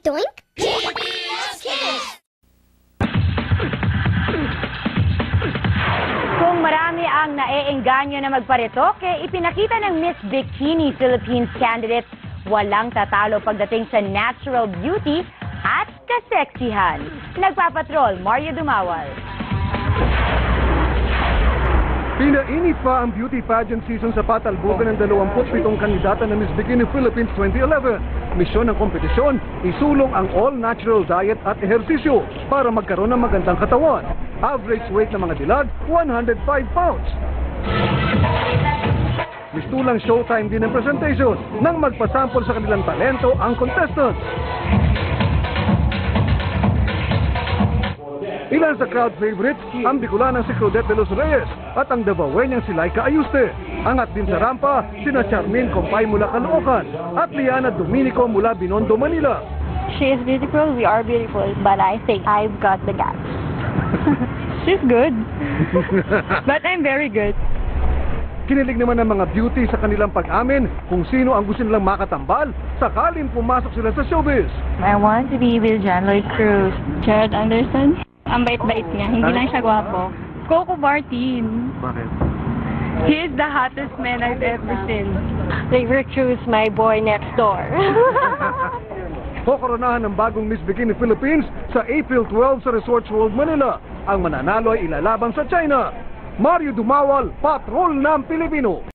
Doink. Kung marami ang naeengganyo na magparetoke, ipinakita ng Miss Bikini Philippines candidate walang tatalo pagdating sa natural beauty at kaseksihan. Nagpapatrol, Mario Dumawal. Pinainit pa ang beauty pageant season sa patalbugan ng 27 kandidata ng Miss Bikini Philippines 2011. Misyon ng kompetisyon, isulong ang all-natural diet at ehersisyo para magkaroon ng magandang katawan. Average weight ng mga dilag, 105 pounds. Mistulang showtime din ang presentation nang magpasample sa kanilang talento ang contestants. Ilan sa crowd favorites, ang Bicolanang si Claudette de los Reyes at ang Davaoeñang si Laika Ayuste. Angat din sa rampa, sina Charmin Compay mula Caloocan at Liana Dominico mula Binondo, Manila. She is beautiful, we are beautiful, but I think I've got the guts. She's good, but I'm very good. Kinilig naman ng mga beauty sa kanilang pag-amin kung sino ang gusto nilang makatambal sakaling pumasok sila sa showbiz. I want to be with John Lloyd Cruz. Jared Anderson? Ang bait-bait niya, hindi lang siya gwapo. Coco Martin. Bakit? He is the hottest man I've ever seen. Xavier Cruz, my boy next door. Kokoronahan ng bagong Miss Bikini Philippines sa April 12 sa Resorts World Manila. Ang mananalo ay ilalaban sa China. Mario Dumawal, Patrol ng Pilipino.